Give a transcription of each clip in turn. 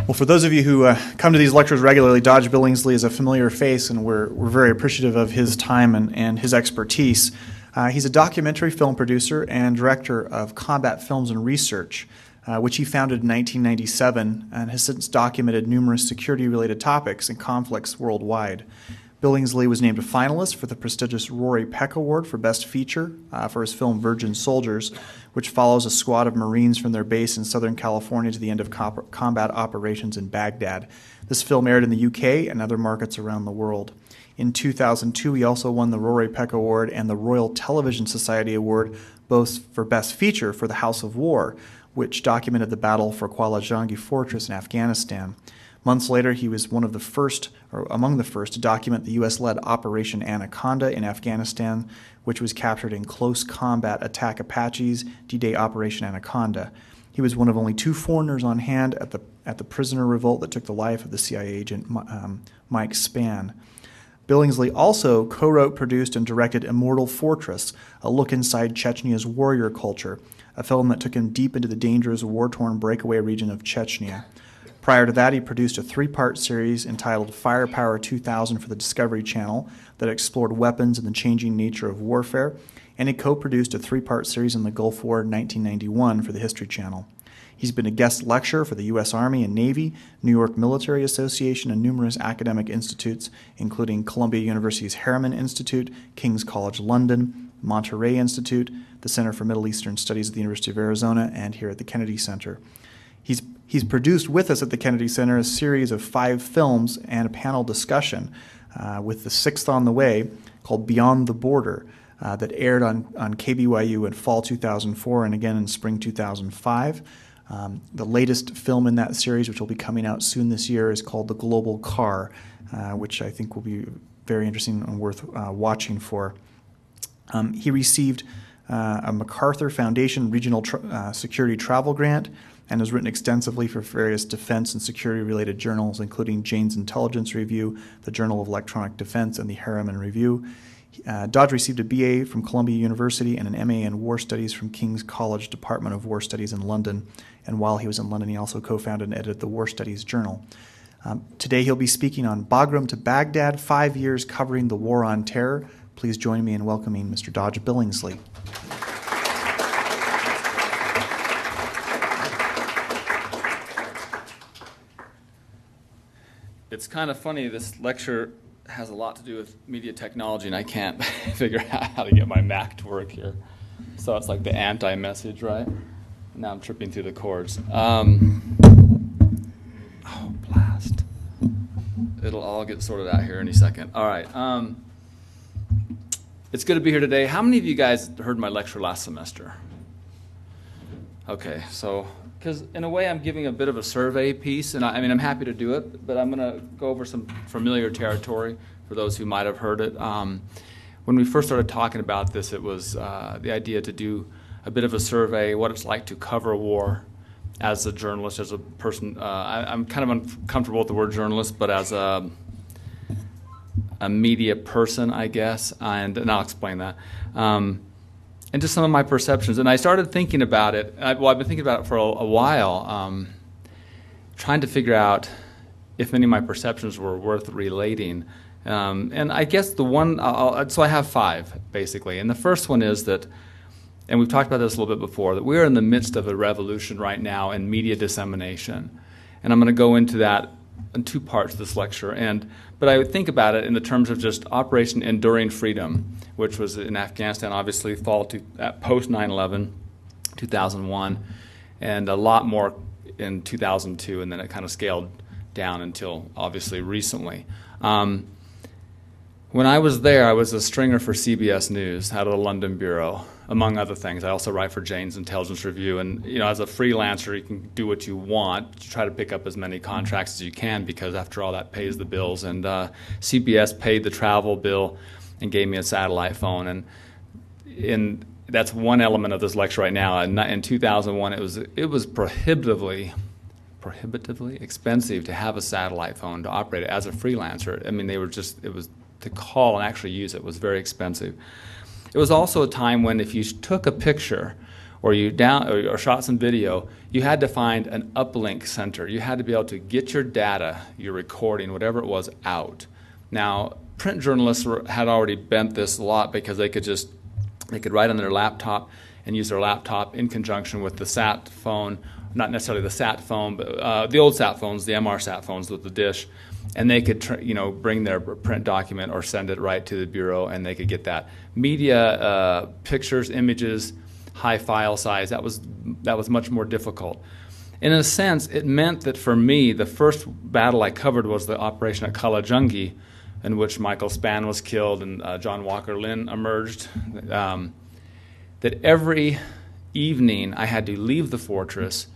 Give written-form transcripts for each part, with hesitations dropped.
Well, for those of you who come to these lectures regularly, Dodge Billingsley is a familiar face, and we're very appreciative of his time and his expertise. He's a documentary film producer and director of combat films and research, which he founded in 1997 and has since documented numerous security-related topics and conflicts worldwide. Billingsley was named a finalist for the prestigious Rory Peck Award for Best Feature for his film Virgin Soldiers, which follows a squad of Marines from their base in Southern California to the end of combat operations in Baghdad. This film aired in the UK and other markets around the world. In 2002, he also won the Rory Peck Award and the Royal Television Society Award, both for Best Feature for The House of War, which documented the battle for Kuala Jangi Fortress in Afghanistan. Months later, he was one of the first, or among the first, to document the U.S.-led Operation Anaconda in Afghanistan, which was captured in Close Combat Attack Apaches, D-Day Operation Anaconda. He was one of only 2 foreigners on hand at the prisoner revolt that took the life of the CIA agent Mike Spann. Billingsley also co-wrote, produced, and directed Immortal Fortress, a look inside Chechnya's warrior culture, a film that took him deep into the dangerous, war-torn breakaway region of Chechnya. Prior to that, he produced a 3-part series entitled Firepower 2000 for the Discovery Channel that explored weapons and the changing nature of warfare, and he co-produced a 3-part series on the Gulf War in 1991 for the History Channel. He's been a guest lecturer for the U.S. Army and Navy, New York Military Association, and numerous academic institutes, including Columbia University's Harriman Institute, King's College London, Monterey Institute, the Center for Middle Eastern Studies at the University of Arizona, and here at the Kennedy Center. He's produced with us at the Kennedy Center a series of 5 films and a panel discussion, with the 6th on the way, called Beyond the Border, that aired on KBYU in fall 2004 and again in spring 2005. The latest film in that series, which will be coming out soon this year, is called The Global Car, which I think will be very interesting and worth watching for. He received a MacArthur Foundation Regional Security Travel Grant and has written extensively for various defense and security-related journals, including Jane's Intelligence Review, the Journal of Electronic Defense, and the Harriman Review. Dodge received a BA from Columbia University and an MA in War Studies from King's College Department of War Studies in London. And while he was in London, he also co-founded and edited the War Studies Journal. Today he'll be speaking on Bagram to Baghdad, 5 years covering the War on Terror. Please join me in welcoming Mr. Dodge Billingsley. It's kind of funny, this lecture has a lot to do with media technology, and I can't figure out how to get my Mac to work here. So it's like the anti-message, right? Now I'm tripping through the chords. Oh, blast. It'll all get sorted out here any second. All right. It's good to be here today. How many of you guys heard my lecture last semester? Okay, so, because in a way I'm giving a bit of a survey piece, and I'm happy to do it, but I'm going to go over some familiar territory for those who might have heard it. When we first started talking about this, it was the idea to do a bit of a survey, what it's like to cover war as a journalist, as a person. I'm kind of uncomfortable with the word journalist, but as a media person, I guess, and I'll explain that. And just some of my perceptions. And I started thinking about it. I've been thinking about it for a while, trying to figure out if any of my perceptions were worth relating. And I guess the one, so I have 5, basically. And the first one is that, and we've talked about this a little bit before, that we're in the midst of a revolution right now in media dissemination. And I'm going to go into that in 2 parts of this lecture. But I would think about it in the terms of just Operation Enduring Freedom, which was in Afghanistan, obviously, post 9/11, 2001, and a lot more in 2002, and then it kind of scaled down until, obviously, recently. When I was there, I was a stringer for CBS News out of the London Bureau, among other things. I also write for Jane's Intelligence Review, and as a freelancer, you can do what you want. You try to pick up as many contracts as you can, because after all, that pays the bills. And CBS paid the travel bill and gave me a satellite phone, and that's one element of this lecture right now. In 2001, it was prohibitively expensive to have a satellite phone to operate it as a freelancer. It was to call and actually use it was very expensive. It was also a time when if you took a picture or or shot some video, you had to find an uplink center. You had to be able to get your data, your recording, whatever it was, out. Now, print journalists had already bent this a lot because they could write on their laptop and use their laptop in conjunction with the sat phone, not necessarily the sat phone, but the old sat phones, the MR sat phones with the dish, and they could bring their print document or send it right to the bureau, and they could get that. Media, pictures, images, high file size, that was much more difficult. In a sense, it meant that for me, the first battle I covered was the operation at Kalajungi, in which Michael Spann was killed and John Walker Lynn emerged. That every evening I had to leave the fortress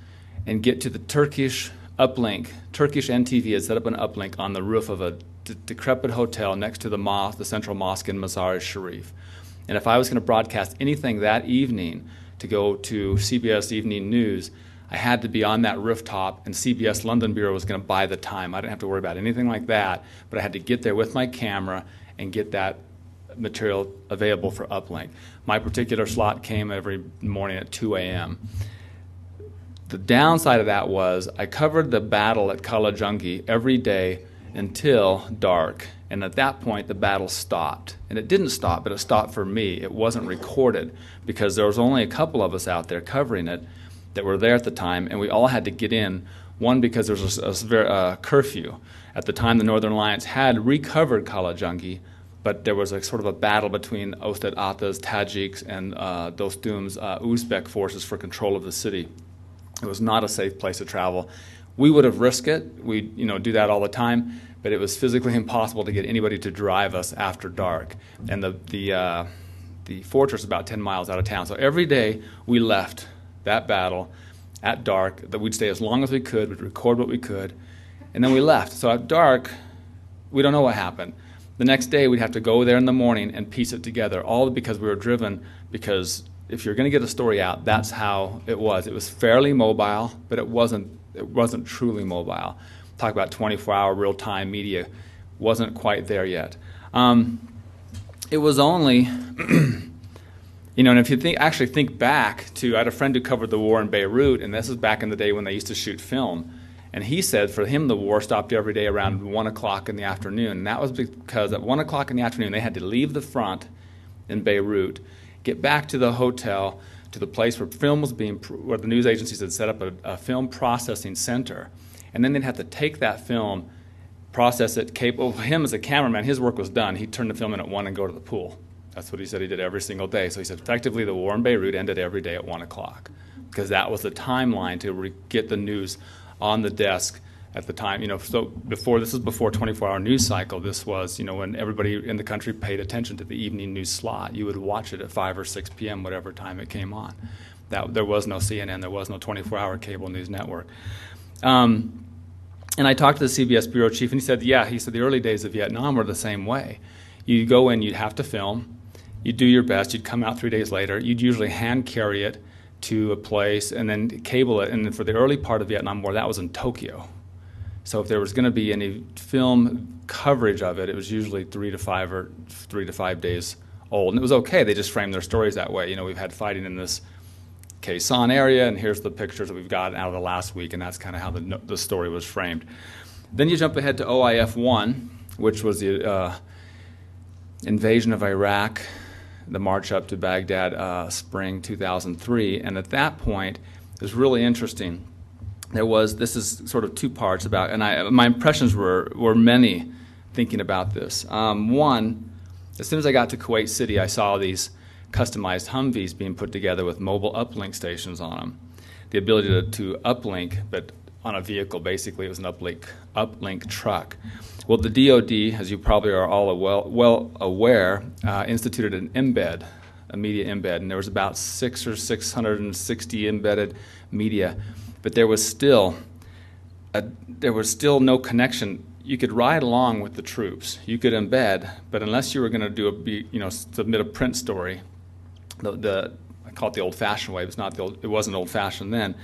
and get to the Turkish uplink. Turkish NTV had set up an uplink on the roof of a decrepit hotel next to the central mosque in Mazar-e-Sharif. And if I was going to broadcast anything that evening to go to CBS Evening News, I had to be on that rooftop, and CBS London Bureau was going to buy the time. I didn't have to worry about anything like that, but I had to get there with my camera and get that material available for uplink. My particular slot came every morning at 2 a.m. The downside of that was I covered the battle at Kalajungi every day until dark, and at that point the battle stopped. And it didn't stop, but it stopped for me. It wasn't recorded because there was only a couple of us out there covering it that were there at the time, and we all had to get in. One, because there was a curfew. At the time, the Northern Alliance had recovered Kalajungi, but there was a sort of a battle between Ostad Ata's Tajiks and Dostum's Uzbek forces for control of the city. It was not a safe place to travel. We would have risked it. We do that all the time, but it was physically impossible to get anybody to drive us after dark. And the fortress is about 10 miles out of town. So every day we left that battle at dark, that we'd stay as long as we could, we'd record what we could, and then we left. So at dark, we don't know what happened. The next day, we'd have to go there in the morning and piece it together, all because we were driven, because if you're going to get a story out, that's how it was. It was fairly mobile, but it wasn't truly mobile. Talk about 24-hour real-time media, wasn't quite there yet. It was only, and if you think back to, I had a friend who covered the war in Beirut, and this is back in the day when they used to shoot film. And he said for him the war stopped every day around 1 o'clock in the afternoon. And that was because at 1 o'clock in the afternoon they had to leave the front in Beirut, get back to the hotel, to the place where film was where the news agencies had set up a film processing center. And then they'd have to take that film, process it, him as a cameraman, his work was done. He'd turn the film in at 1 and go to the pool. That's what he said he did every single day. So he said effectively the war in Beirut ended every day at 1 o'clock because that was the timeline to get the news on the desk at the time. So this was before 24-hour news cycle. This was, when everybody in the country paid attention to the evening news slot. You would watch it at 5 or 6 p.m., whatever time it came on. There was no CNN. There was no 24-hour cable news network. And I talked to the CBS bureau chief, and he said the early days of Vietnam were the same way. You'd go in, you'd have to film, you'd do your best, you'd come out 3 days later, you'd usually hand carry it to a place and then cable it. And for the early part of the Vietnam War, that was in Tokyo. So if there was going to be any film coverage of it, it was usually 3 to 5 days old. And it was okay. They just framed their stories that way. We've had fighting in this Khe Sanh area, and here's the pictures that we've got out of the last week, and that's kind of how the story was framed. Then you jump ahead to OIF-1, which was the invasion of Iraq, the march up to Baghdad, spring 2003. And at that point, it was really interesting. This is sort of two parts about, and my impressions were many thinking about this. One, as soon as I got to Kuwait City, I saw these customized Humvees being put together with mobile uplink stations on them. The ability to uplink, but on a vehicle, basically it was an uplink truck. Well, the DoD, as you probably are all well aware, instituted an embed, a media embed, and there was about 660 embedded media, but there was still no connection. You could ride along with the troops, you could embed, but unless you were going to submit a print story, I call it the old-fashioned way, but it wasn't old-fashioned then.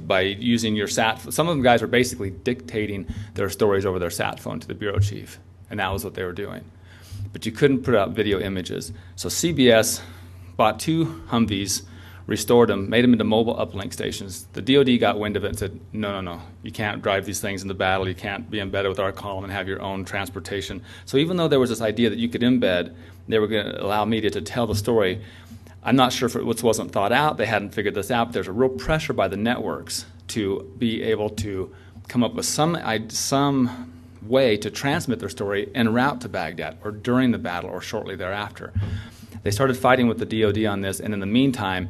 By using your some of them guys were basically dictating their stories over their sat phone to the bureau chief, and that was what they were doing. But you couldn't put out video images. So CBS bought 2 Humvees, restored them, made them into mobile uplink stations. The DoD got wind of it and said, no, you can't drive these things into battle, you can't be embedded with our column and have your own transportation. So even though there was this idea that you could embed, they were going to allow media to tell the story, I'm not sure if it wasn't thought out, they hadn't figured this out, but there's a real pressure by the networks to be able to come up with some way to transmit their story en route to Baghdad or during the battle or shortly thereafter. They started fighting with the DoD on this, and in the meantime,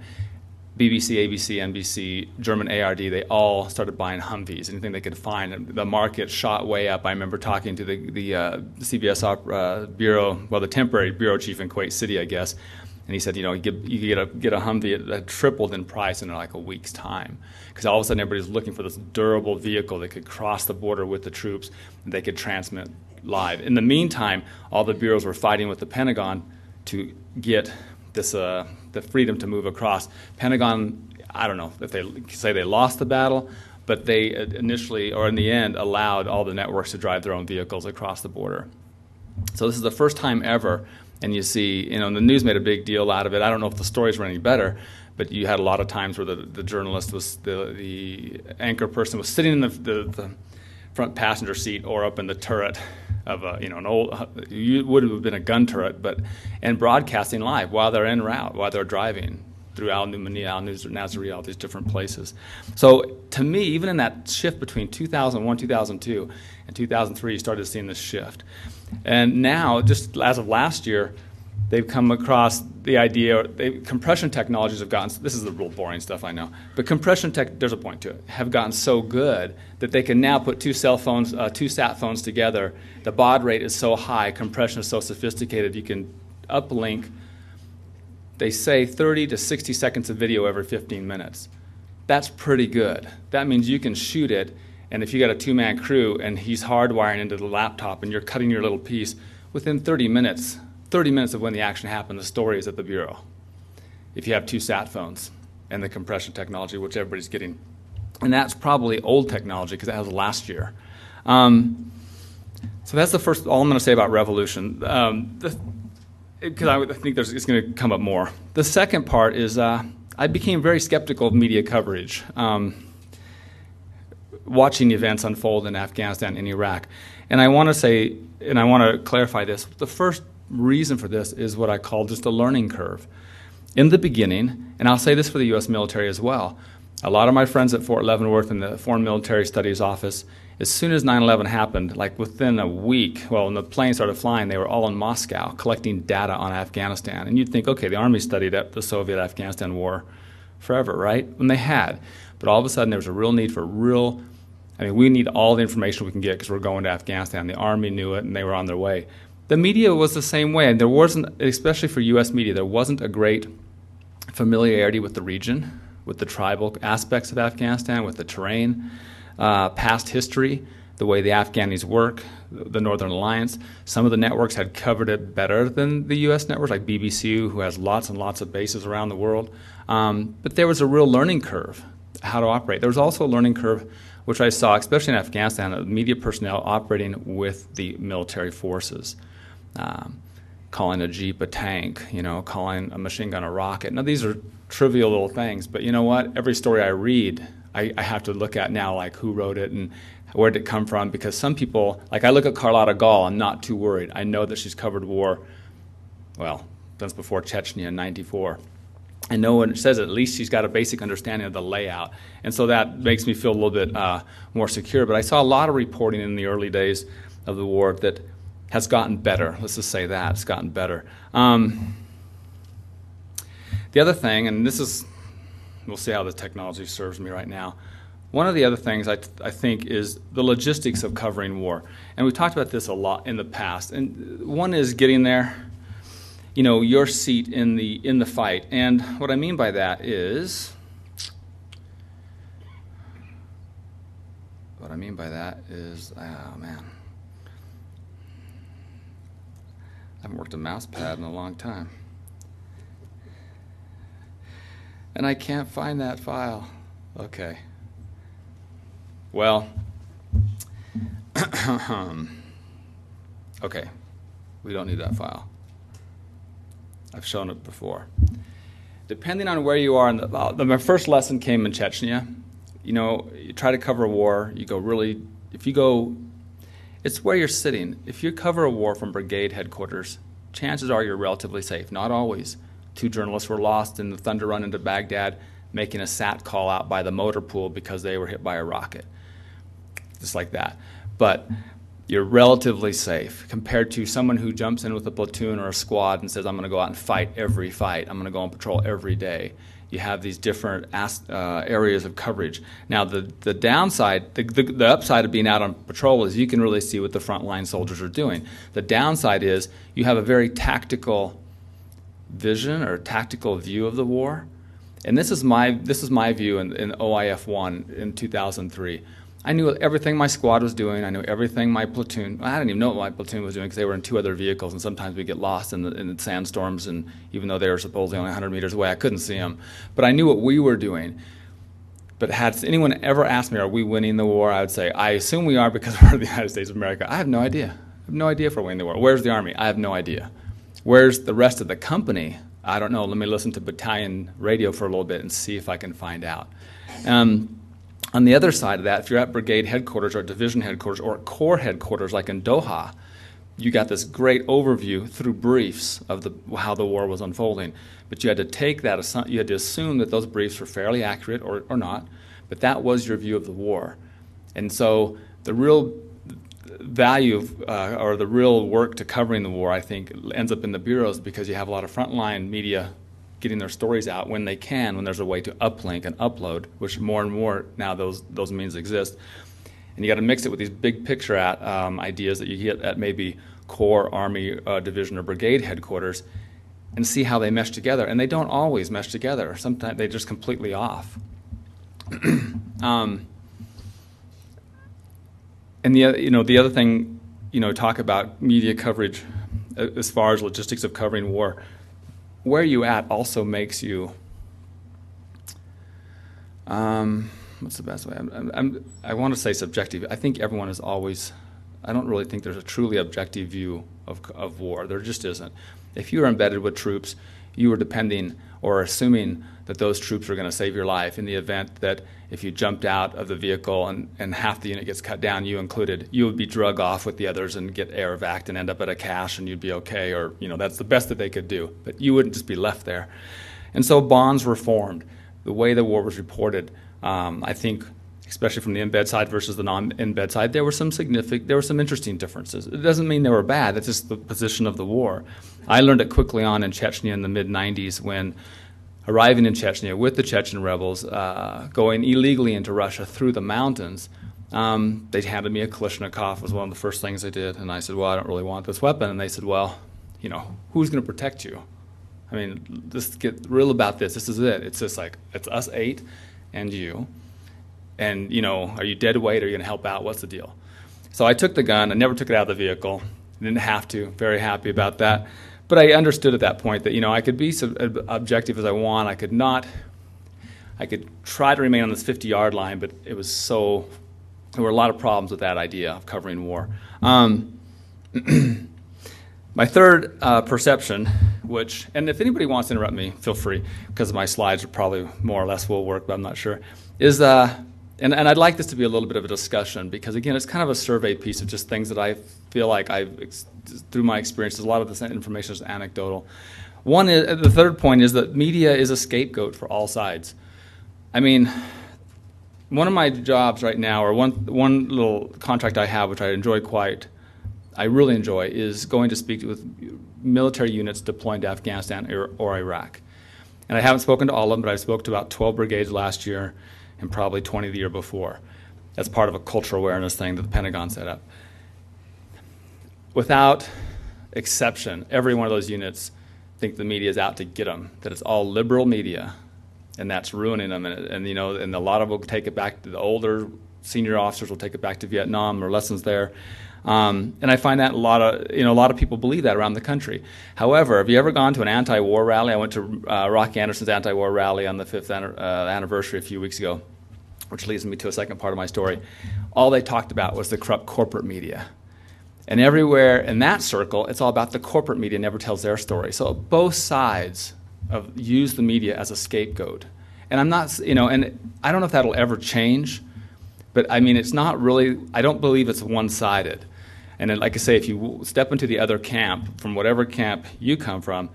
BBC, ABC, NBC, German ARD, they all started buying Humvees, anything they could find. The market shot way up. I remember talking to the CBS bureau, well, the temporary bureau chief in Kuwait City, I guess, and he said, you could get a Humvee that tripled in price in like a week's time, because all of a sudden everybody's looking for this durable vehicle that could cross the border with the troops and they could transmit live. In the meantime, all the bureaus were fighting with the Pentagon to get this the freedom to move across. Pentagon, I don't know if they say they lost the battle, but they initially, or in the end, allowed all the networks to drive their own vehicles across the border. So this is the first time ever, and you see, the news made a big deal out of it. I don't know if the stories were any better, but you had a lot of times where the journalist was, the anchor person was sitting in the front passenger seat or up in the turret of an old, you would have been a gun turret, and broadcasting live while they're en route, while they're driving through Al-Numani, Al-Nazari, all these different places. So to me, even in that shift between 2001, 2002, and 2003, you started seeing this shift. And now, just as of last year, they've come across the idea, compression technologies have gotten, this is the real boring stuff, I know, but compression tech, there's a point to it, have gotten so good that they can now put two sat phones together. The baud rate is so high, compression is so sophisticated, you can uplink, they say 30 to 60 seconds of video every 15 minutes. That's pretty good. That means you can shoot it, and if you got a two-man crew and he's hardwiring into the laptop and you're cutting your little piece, within 30 minutes of when the action happened, the story is at the bureau. If you have two sat phones and the compression technology, which everybody's getting. And that's probably old technology because that was last year. So that's the first, all I'm going to say about revolution. Because I think it's going to come up more. The second part is I became very skeptical of media coverage, watching events unfold in Afghanistan and Iraq. And I want to say, and I want to clarify this, the first reason for this is what I call just a learning curve. In the beginning, and I'll say this for the U.S. military as well, a lot of my friends at Fort Leavenworth in the Foreign Military Studies office, as soon as 9/11 happened, like within a week, well, when the plane started flying, they were all in Moscow collecting data on Afghanistan. And you'd think, okay, the Army studied the Soviet-Afghanistan war forever, right? And they had. But all of a sudden, there was a real need for we need all the information we can get because we're going to Afghanistan. The Army knew it, and they were on their way. The media was the same way, and there wasn't, especially for U.S. media, there wasn't a great familiarity with the region, with the tribal aspects of Afghanistan, with the terrain, past history, the way the Afghanis work, the Northern Alliance. Some of the networks had covered it better than the U.S. networks, like BBC, who has lots and lots of bases around the world. But there was a real learning curve, how to operate. There was also a learning curve, which I saw, especially in Afghanistan, of media personnel operating with the military forces. Calling a Jeep a tank, calling a machine gun a rocket. Now, these are trivial little things, but you know what? Every story I read, I have to look at now, like who wrote it and where did it come from, because some people, like I look at Carlotta Gall, I'm not too worried. I know that she's covered war, well, that's before Chechnya in 94. I know when it says it, at least she's got a basic understanding of the layout, and so that makes me feel a little bit more secure. But I saw a lot of reporting in the early days of the war that has gotten better. Let's just say that. It's gotten better. The other thing, and this is, we'll see how the technology serves me right now. One of the other things I think is the logistics of covering war. And we've talked about this a lot in the past. And one is getting there, your seat in the fight. And what I mean by that is, oh man. I haven't worked a mouse pad in a long time. And I can't find that file. Okay. Well, okay. We don't need that file. I've shown it before. depending on where you are, my first lesson came in Chechnya. You try to cover a war, it's where you're sitting. If you cover a war from brigade headquarters, chances are you're relatively safe. Not always. 2 journalists were lost in the thunder run into Baghdad, making a SAT call out by the motor pool because they were hit by a rocket. Just like that. But you're relatively safe compared to someone who jumps in with a platoon or a squad and says, I'm going to go out and fight every fight. I'm going to go on patrol every day. You have these different areas of coverage. Now, the downside, the upside of being out on patrol is you can really see what the frontline soldiers are doing. The downside is you have a very tactical vision or tactical view of the war. And this is my view in OIF-1 in 2003. I knew everything my squad was doing. I knew everything my platoon. I didn't even know what my platoon was doing because they were in 2 other vehicles, and sometimes we get lost in the sandstorms. And even though they were supposedly only 100 meters away, I couldn't see them. But I knew what we were doing. But had anyone ever asked me, "Are we winning the war?" I would say, "I assume we are because we're the United States of America." I have no idea. I have no idea if we're winning the war. Where's the Army? I have no idea. Where's the rest of the company? I don't know. Let me listen to battalion radio for a little bit and see if I can find out. On the other side of that, if you're at brigade headquarters or division headquarters or corps headquarters like in Doha, you got this great overview through briefs of how the war was unfolding. But you had to take that, you had to assume that those briefs were fairly accurate or not, but that was your view of the war. And so the real value or the real work to covering the war, I think, ends up in the bureaus because you have a lot of frontline media getting their stories out when they can, when there's a way to uplink and upload, which more and more now those means exist. And you got to mix it with these big picture ideas that you get at maybe Corps, Army, Division, or Brigade headquarters and see how they mesh together. And they don't always mesh together. Sometimes they're just completely off. And the other thing, talk about media coverage as far as logistics of covering war. Where you at also makes you. What's the best way? I want to say subjective. I think everyone is always. I don't really think there's a truly objective view of war. There just isn't. If you are embedded with troops, you are depending or assuming that those troops are going to save your life in the event that if you jumped out of the vehicle and half the unit gets cut down, you included, you would be drug off with the others and get air evac'd and end up at a cache and you'd be okay, or that's the best that they could do. But you wouldn't just be left there. And so bonds were formed. The way the war was reported, I think, especially from the embed side versus the non-embed side, there were some interesting differences. It doesn't mean they were bad. That's just the position of the war. I learned it quickly on in Chechnya in the mid-'90s when arriving in Chechnya with the Chechen rebels, going illegally into Russia through the mountains, they handed me a Kalashnikov. Was one of the first things they did. And I said, well, I don't really want this weapon. And they said, well, who's going to protect you? I mean, let's get real about this. This is it. It's just like, it's us 8 and you. And, are you dead weight? Are you going to help out? What's the deal? So I took the gun. I never took it out of the vehicle. Didn't have to. Very happy about that. But I understood at that point that, I could be objective as I want. I could not. I could try to remain on this 50-yard line, but there were a lot of problems with that idea of covering war. My third perception, and if anybody wants to interrupt me, feel free, because my slides are probably more or less will work, but I'm not sure, is, and I'd like this to be a little bit of a discussion, because, again, it's kind of a survey piece of just things that I feel like through my experiences, a lot of this information is anecdotal. The third point is that media is a scapegoat for all sides. I mean, one of my jobs right now, or one little contract I have, which I really enjoy, is going to speak with military units deploying to Afghanistan or Iraq. And I haven't spoken to all of them, but I spoke to about 12 brigades last year and probably 20 the year before. That's part of a cultural awareness thing that the Pentagon set up. Without exception, every one of those units think the media is out to get them, that it's all liberal media, and that's ruining them. And a lot of them will take it back to the older senior officers will take it back to Vietnam or lessons there. And I find that a lot of people believe that around the country. However, have you ever gone to an anti-war rally? I went to Rocky Anderson's anti-war rally on the 5th anniversary a few weeks ago, which leads me to a second part of my story. All they talked about was the corrupt corporate media. And everywhere in that circle, it's all about the corporate media never tells their story. So both sides use the media as a scapegoat. And I'm not, and I don't know if that'll ever change, but I mean, it's not really, I don't believe it's one-sided. And then, like I say, if you step into the other camp, from whatever camp you come from,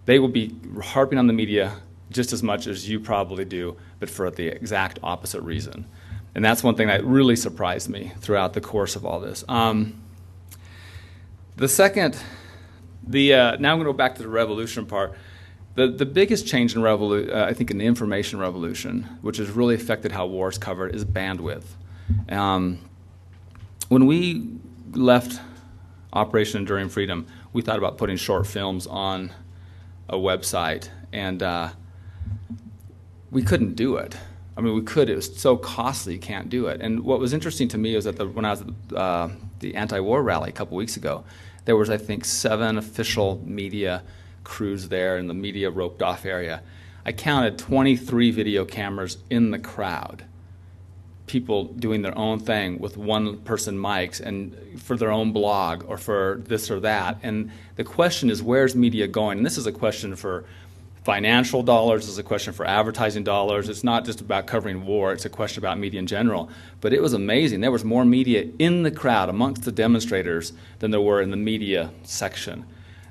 they will be harping on the media just as much as you probably do, but for the exact opposite reason. And that's one thing that really surprised me throughout the course of all this. The second, now I'm going to go back to the revolution part. The biggest change in I think in the information revolution, which has really affected how war is covered, is bandwidth. When we left Operation Enduring Freedom, we thought about putting short films on a website, and we couldn't do it. I mean, we could. It was so costly, you can't do it. And what was interesting to me was that when I was at the anti-war rally a couple weeks ago, there was, I think, 7 official media crews there in the media roped-off area. I counted 23 video cameras in the crowd, people doing their own thing with one-person mics and for their own blog or for this or that. And the question is, where's media going? And this is a question for financial dollars, it's a question for advertising dollars. It's not just about covering war, it's a question about media in general. But it was amazing. There was more media in the crowd amongst the demonstrators than there were in the media section.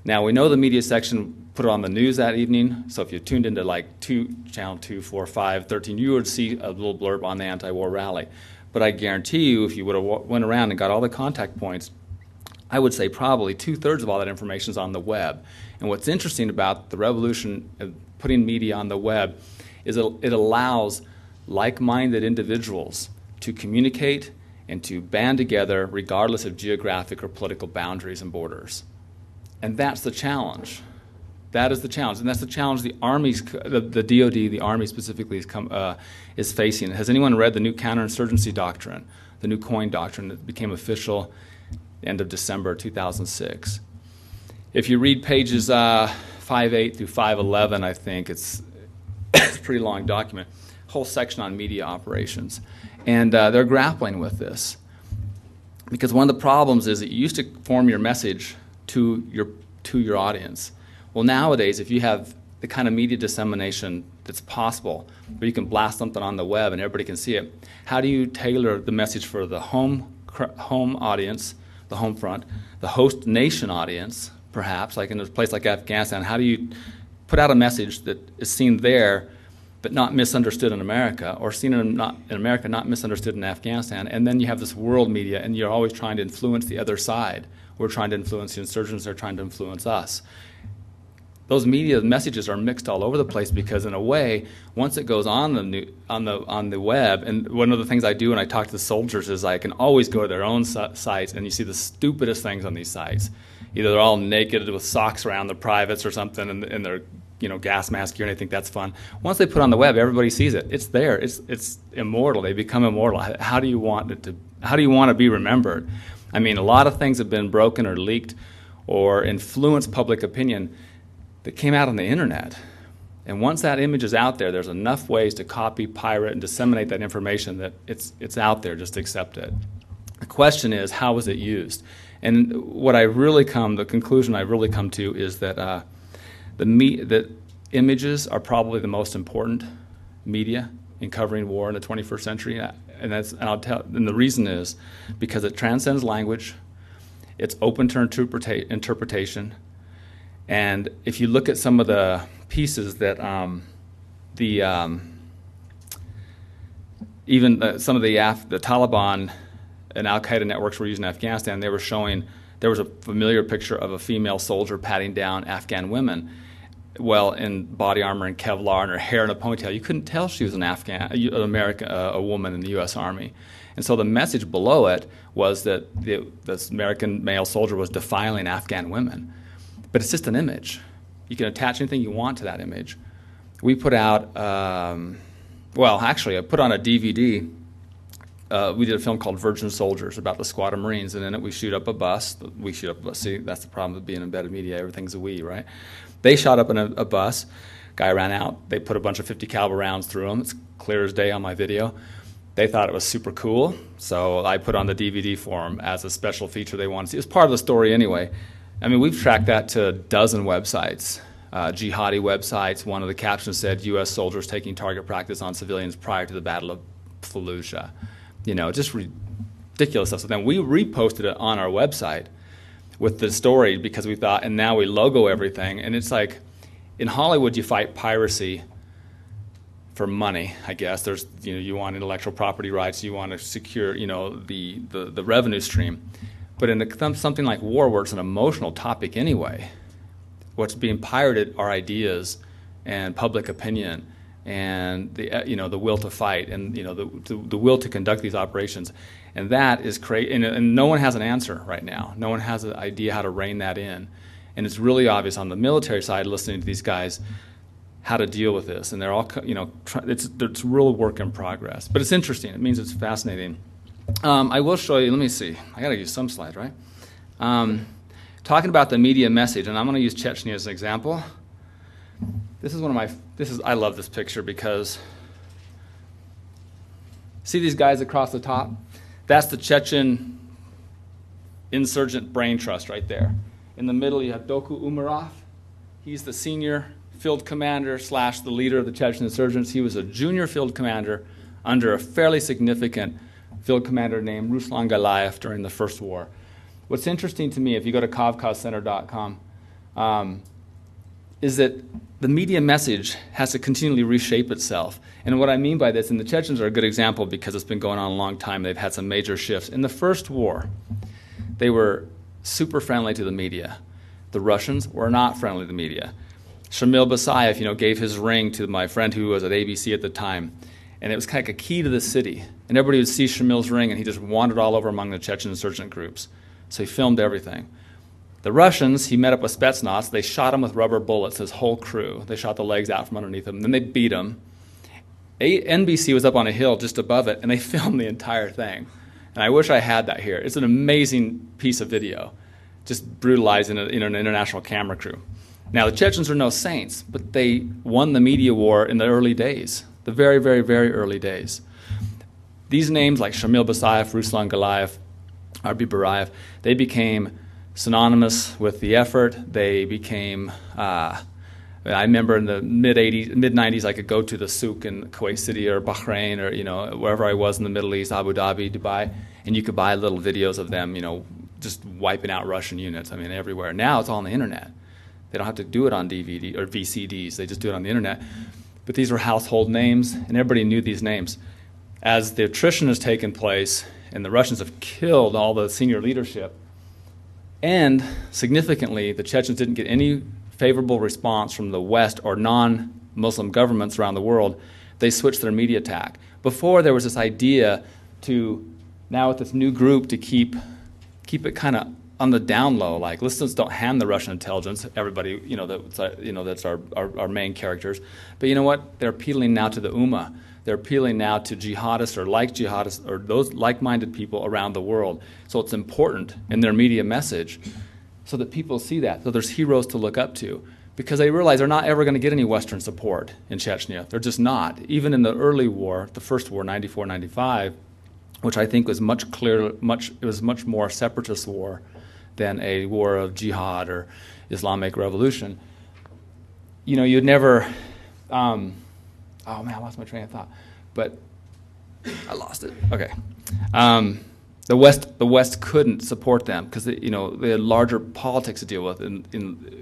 Now, we know the media section put it on the news that evening, so if you tuned into like Channel 2, 4, 5, 13, you would see a little blurb on the anti-war rally. But I guarantee you, if you would have went around and got all the contact points, I would say probably 2/3 of all that information is on the web. And what's interesting about the revolution of putting media on the web is it allows like-minded individuals to communicate and to band together regardless of geographic or political boundaries and borders. And that's the challenge. That is the challenge, and that's the challenge the DoD, the Army specifically, is facing. Has anyone read the new counterinsurgency doctrine, the new COIN doctrine that became official end of December 2006? If you read pages 5.8 through 5.11, I think it's a pretty long document, whole section on media operations, and they're grappling with this because one of the problems is that you used to form your message to your audience. Well, nowadays, if you have the kind of media dissemination that's possible, where you can blast something on the web and everybody can see it, how do you tailor the message for the home audience, the home front, the host nation audience, perhaps, like in a place like Afghanistan? How do you put out a message that is seen there but not misunderstood in America, or seen in America, not misunderstood in Afghanistan? And then you have this world media, and you're always trying to influence the other side. We're trying to influence the insurgents, they're trying to influence us. Those media messages are mixed all over the place because, in a way, once it goes on the web, and one of the things I do when I talk to the soldiers is I can always go to their own sites, and you see the stupidest things on these sites. Either they're all naked with socks around their privates or something, and they're gas mask gear, and I think that's fun. Once they put it on the web, everybody sees it. It's there. It's immortal. They become immortal. How do you want to be remembered? I mean, a lot of things have been broken or leaked or influenced public opinion that came out on the internet. And once that image is out there, there's enough ways to copy, pirate, and disseminate that information that it's out there. Just accept it. The question is, how is it used? And the conclusion I've really come to is that that images are probably the most important media in covering war in the 21st century. And the reason is because it transcends language, it's open to interpretation, and if you look at some of the pieces that some of the Taliban and Al-Qaeda networks were using in Afghanistan, they were showing there was a familiar picture of a female soldier patting down Afghan women, in body armor and Kevlar and her hair in a ponytail. You couldn't tell she was a woman in the U.S. Army. And so the message below it was that this American male soldier was defiling Afghan women. But it's just an image. You can attach anything you want to that image. We put out, I put on a DVD. We did a film called Virgin Soldiers about the squad of Marines, and in it we shoot up a bus. See, that's the problem with being embedded media. Everything's a we, right? They shot up in a bus. Guy ran out. They put a bunch of 50 caliber rounds through him. It's clear as day on my video. They thought it was super cool, so I put on the DVD for them as a special feature they wanted to see. It was part of the story anyway. I mean, we've tracked that to a dozen websites jihadi websites. One of the captions said, U.S. soldiers taking target practice on civilians prior to the Battle of Fallujah. Just ridiculous stuff. So then we reposted it on our website with the story because we thought, and now we logo everything. And it's like, in Hollywood, you fight piracy for money, I guess. There's, you want intellectual property rights, you want to secure, the revenue stream. But in something like war, where it's an emotional topic anyway, what's being pirated are ideas and public opinion and the will to fight and the will to conduct these operations, and that is crazy. And no one has an answer right now. No one has an idea how to rein that in, and it's really obvious on the military side, listening to these guys, how to deal with this, and they're all it's real work in progress. But it's interesting. It means it's fascinating. I will show you. Let me see. I got to use some slides, right? Talking about the media message, and I'm going to use Chechnya as an example. I love this picture because see these guys across the top? That's the Chechen insurgent brain trust right there. In the middle, you have Doku Umarov. He's the senior field commander / the leader of the Chechen insurgents. He was a junior field commander under a fairly significant field commander named Ruslan Galayev during the First War. What's interesting to me, if you go to kavkazcenter.com, is that the media message has to continually reshape itself. And what I mean by this, and the Chechens are a good example because it's been going on a long time, they've had some major shifts. In the First War, they were super friendly to the media. The Russians were not friendly to the media. Shamil Basayev, gave his ring to my friend who was at ABC at the time, and it was kind of like a key to the city. And everybody would see Shamil's ring, and he just wandered all over among the Chechen insurgent groups. So he filmed everything. The Russians, he met up with Spetsnaz. They shot him with rubber bullets, his whole crew. They shot the legs out from underneath him. Then they beat him. NBC was up on a hill just above it, and they filmed the entire thing. And I wish I had that here. It's an amazing piece of video, just brutalizing an international camera crew. Now, the Chechens are no saints, but they won the media war in the early days, the very, very, very early days. These names like Shamil Basayev, Ruslan Galayev, Arbi Barayev, they became synonymous with the effort. They became, I remember in the mid-90s, I could go to the souk in Kuwait City or Bahrain or, wherever I was in the Middle East, Abu Dhabi, Dubai, and you could buy little videos of them, just wiping out Russian units, everywhere. Now it's all on the internet. They don't have to do it on DVD or VCDs. They just do it on the internet. But these were household names, and everybody knew these names. As the attrition has taken place, and the Russians have killed all the senior leadership, and significantly, the Chechens didn't get any favorable response from the West or non-Muslim governments around the world, they switched their media tack. Before, there was this idea to, now with this new group, to keep it kind of on the down low, like let's just don't hand the Russian intelligence. Everybody, that's our main characters. But you know what? They're appealing now to the Ummah. They're appealing now to jihadists or like jihadists or those like-minded people around the world. So it's important in their media message so that people see that. So there's heroes to look up to because they realize they're not ever going to get any Western support in Chechnya. They're just not. Even in the early war, the first war, 94, 95, which I think was much clearer, it was much more separatist war than a war of jihad or Islamic revolution. You'd never, oh man, I lost my train of thought, but I lost it. Okay. The West couldn't support them because they had larger politics to deal with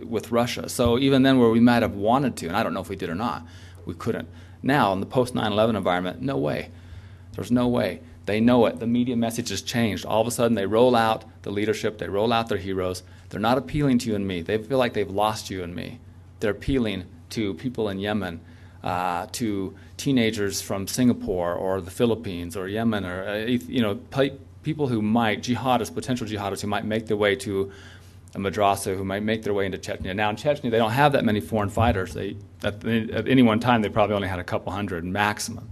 with Russia. So even then, where we might have wanted to, and I don't know if we did or not, we couldn't. Now in the post 9/11 environment, no way. There's no way. They know it. The media message has changed. All of a sudden, they roll out the leadership. They roll out their heroes. They're not appealing to you and me. They feel like they've lost you and me. They're appealing to people in Yemen, to teenagers from Singapore or the Philippines or Yemen or people who might, potential jihadists who might make their way to a madrasa, who might make their way into Chechnya. Now in Chechnya, they don't have that many foreign fighters. At any one time, they probably only had a couple hundred maximum.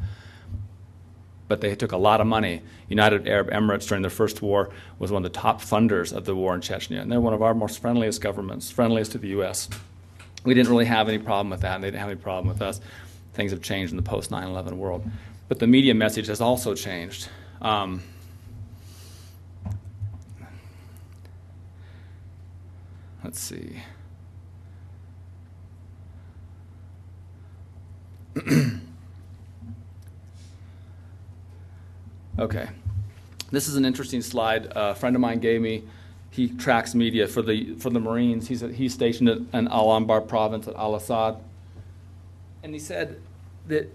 But they took a lot of money. United Arab Emirates during their first war was one of the top funders of the war in Chechnya. And they're one of our most friendliest governments, friendliest to the U.S. We didn't really have any problem with that, and they didn't have any problem with us. Things have changed in the post 9/11 world. But the media message has also changed. Let's see. Okay. This is an interesting slide a friend of mine gave me. He tracks media for the Marines. He's stationed in Al-Anbar province at Al-Assad. And he said that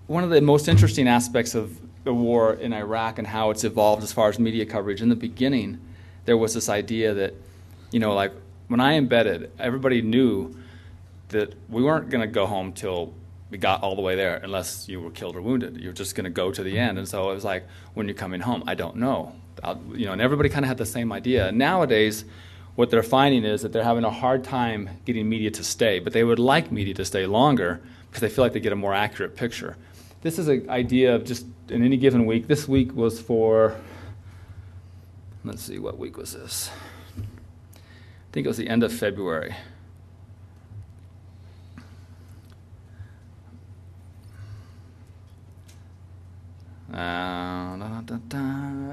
one of the most interesting aspects of the war in Iraq and how it's evolved as far as media coverage, in the beginning, there was this idea that, like when I embedded, everybody knew that we weren't going to go home till we got all the way there unless you were killed or wounded. You're just going to go to the end. And so it was like, when you're coming home, I don't know. And everybody kind of had the same idea. Nowadays, what they're finding is that they're having a hard time getting media to stay, but they would like media to stay longer because they feel like they get a more accurate picture. This is an idea of just in any given week. This week was for, let's see, what week was this? I think it was the end of February.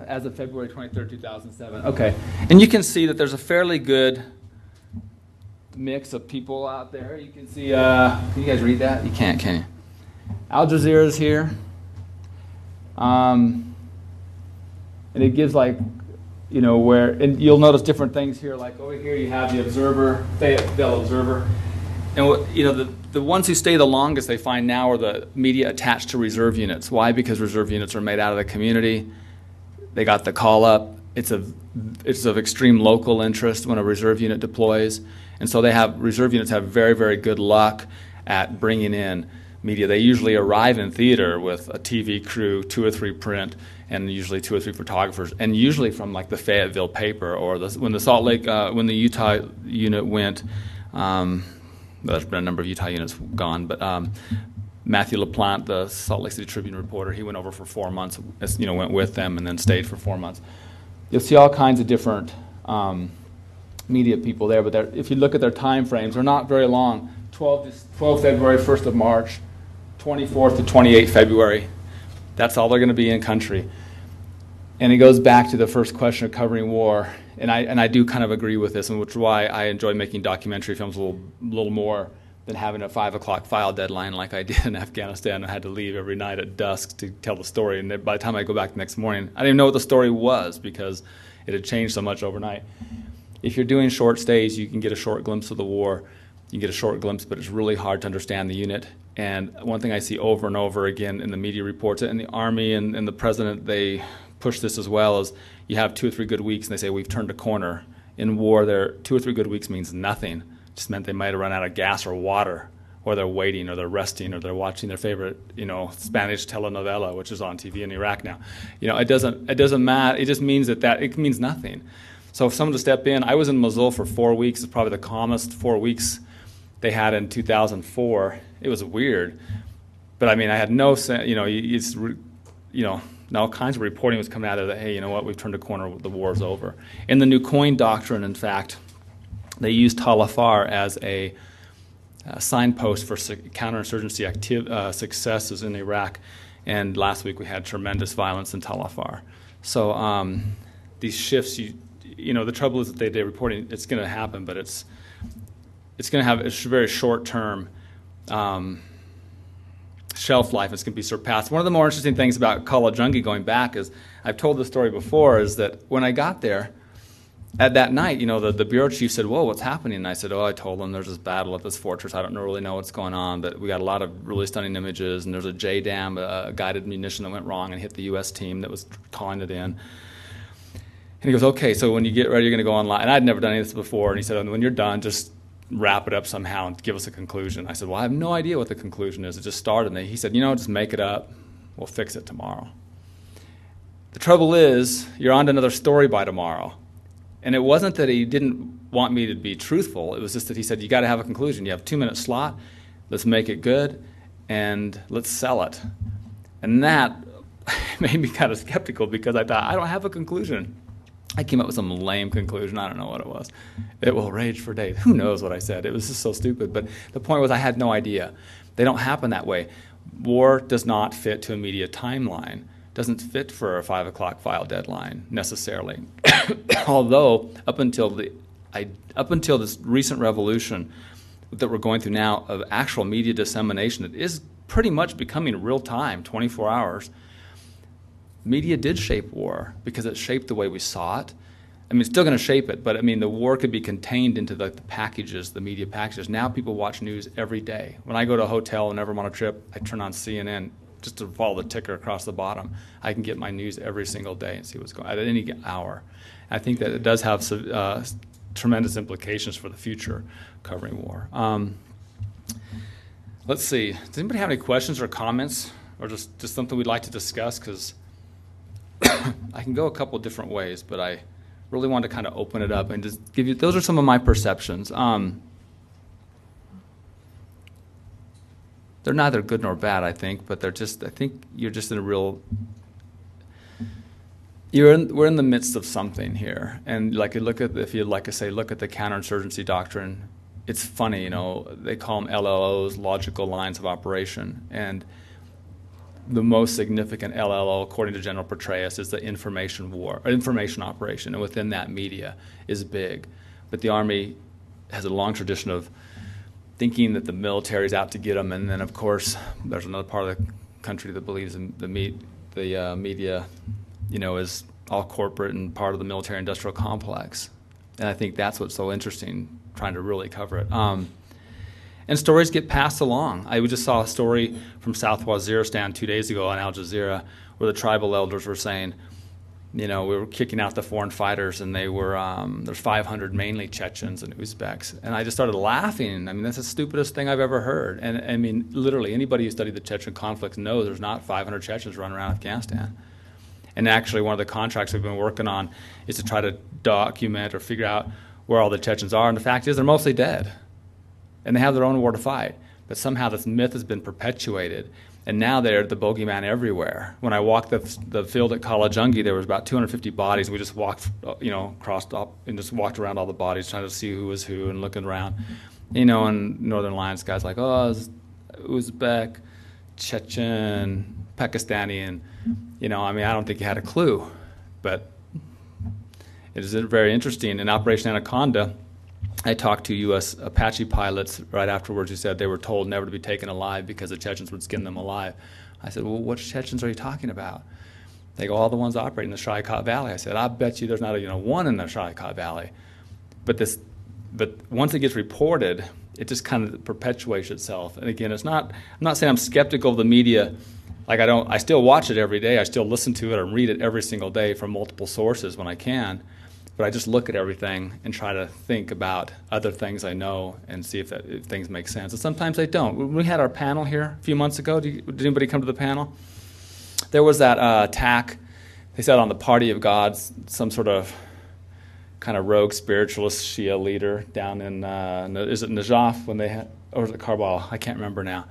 As of February 23rd, 2007. Okay. And you can see that there's a fairly good mix of people out there. You can see, can you guys read that? You can't, can you? Al Jazeera is here. And it gives where, and you'll notice different things here. Like over here you have the Observer, Fayetteville Observer. And the ones who stay the longest, they find now, are the media attached to reserve units. Why? Because reserve units are made out of the community. They got the call up. It's of extreme local interest when a reserve unit deploys. And so reserve units have very, very good luck at bringing in media. They usually arrive in theater with a TV crew, 2 or 3 print, and usually 2 or 3 photographers, and usually from like the Fayetteville paper or when the Salt Lake, when the Utah unit went. There's been a number of Utah units gone, but Matthew LaPlante, the Salt Lake City Tribune reporter, he went over for 4 months, went with them and then stayed for 4 months. You'll see all kinds of different media people there, but if you look at their time frames, they're not very long. 12 February, 1st of March, 24th to 28 February. That's all they're going to be in country. And it goes back to the first question of covering war. And I do kind of agree with this, and which is why I enjoy making documentary films a little more than having a 5 o'clock file deadline like I did in Afghanistan. I had to leave every night at dusk to tell the story, and by the time I go back the next morning, I didn't even know what the story was because it had changed so much overnight. If you're doing short stays, you can get a short glimpse of the war. You can get a short glimpse, but it's really hard to understand the unit. And one thing I see over and over again in the media reports, and the Army and the President, they push this as well, is you have 2 or 3 good weeks, and they say, we've turned a corner. In war, 2 or 3 good weeks means nothing. It just meant they might have run out of gas or water, or they're waiting, or they're resting, or they're watching their favorite, Spanish telenovela, which is on TV in Iraq now. It doesn't matter. It just means that it means nothing. So if someone to step in, I was in Mosul for 4 weeks. It's probably the calmest 4 weeks they had in 2004. It was weird, but I had no sense. All kinds of reporting was coming out of that. Hey, you know what? We've turned a corner. The war's over. In the New Coin Doctrine, in fact, they used Tal Afar as a signpost for counterinsurgency successes in Iraq. And last week we had tremendous violence in Tal Afar. So these shifts, the trouble is that they're reporting it's going to happen, but it's going to have a very short-term shelf life. It's going to be surpassed. One of the more interesting things about Kala Jungi going back is, I've told the story before, is that when I got there, at that night, the bureau chief said, whoa, what's happening? And I said, I told them there's this battle at this fortress. I don't really know what's going on, but we got a lot of really stunning images, and there's a JDAM, a guided munition that went wrong and hit the U.S. team that was calling it in. And he goes, okay, so when you get ready, you're going to go online. And I'd never done any of this before. And he said, when you're done, just wrap it up somehow and give us a conclusion. I said, well, I have no idea what the conclusion is. It just started. And he said, just make it up. We'll fix it tomorrow. The trouble is, you're on to another story by tomorrow. And it wasn't that he didn't want me to be truthful. It was just that he said, you got to have a conclusion. You have a 2-minute slot. Let's make it good, and let's sell it. And that made me kind of skeptical because I thought, I don't have a conclusion. I came up with some lame conclusion. I don't know what it was. It will rage for days. Who knows what I said? It was just so stupid. But the point was, I had no idea. They don't happen that way. War does not fit to a media timeline. It doesn't fit for a 5 o'clock file deadline necessarily. Although up until this recent revolution that we're going through now of actual media dissemination, it is pretty much becoming real time, 24 hours. media did shape war because it shaped the way we saw it. I mean, it's still going to shape it, but I mean, the war could be contained into the packages, the media packages. Now people watch news every day. When I go to a hotel whenever I'm on a trip, I turn on CNN just to follow the ticker across the bottom. I can get my news every single day and see what's going on at any hour. I think that it does have tremendous implications for the future covering war. Let's see. Does anybody have any questions or comments, or just something we'd like to discuss? Because I can go a couple different ways, but I really want to kind of open it up and just give you, those are some of my perceptions. They're neither good nor bad, I think, but I think you're just in a real, we're in the midst of something here. And like, if you like to say, look at the counterinsurgency doctrine, it's funny, they call them LLOs, logical lines of operation. And the most significant LLO, according to General Petraeus, is the information operation, and within that, media is big. But the Army has a long tradition of thinking that the military is out to get them, and then, of course, there's another part of the country that believes in the media, is all corporate and part of the military-industrial complex. And I think that's what's so interesting, trying to really cover it. And stories get passed along. I just saw a story from South Waziristan 2 days ago on Al Jazeera where the tribal elders were saying, we were kicking out the foreign fighters, and they were, there's 500 mainly Chechens and Uzbeks. And I just started laughing. I mean, that's the stupidest thing I've ever heard. And I mean, literally, anybody who studied the Chechen conflict knows there's not 500 Chechens running around Afghanistan. And actually, one of the contracts we've been working on is to try to document or figure out where all the Chechens are. And the fact is, they're mostly dead. And they have their own war to fight. But somehow this myth has been perpetuated, and now they're the bogeyman everywhere. When I walked the field at Kalajungi, there was about 250 bodies. We just walked, crossed up and just walked around all the bodies, trying to see who was who and looking around. And Northern Alliance guys like, Uzbek, Chechen, Pakistani, and, I don't think you had a clue. But it is very interesting. In Operation Anaconda, I talked to U.S. Apache pilots right afterwards who said they were told never to be taken alive because the Chechens would skin them alive. I said, well, what Chechens are you talking about? They go, all the ones operating in the Sharikot Valley. I said, I bet you there's not one in the Sharikot Valley. But once it gets reported, it just kind of perpetuates itself. And again, I'm not saying I'm skeptical of the media. I still watch it every day. I still listen to it or read it every single day from multiple sources when I can. But I just look at everything and try to think about other things I know and see if things make sense. And sometimes they don't. When we had our panel here a few months ago, did anybody come to the panel? There was that attack, they said, on the Party of Gods, some sort of kind of rogue spiritualist Shia leader down in, is it Najaf, or is it Karbala? I can't remember now.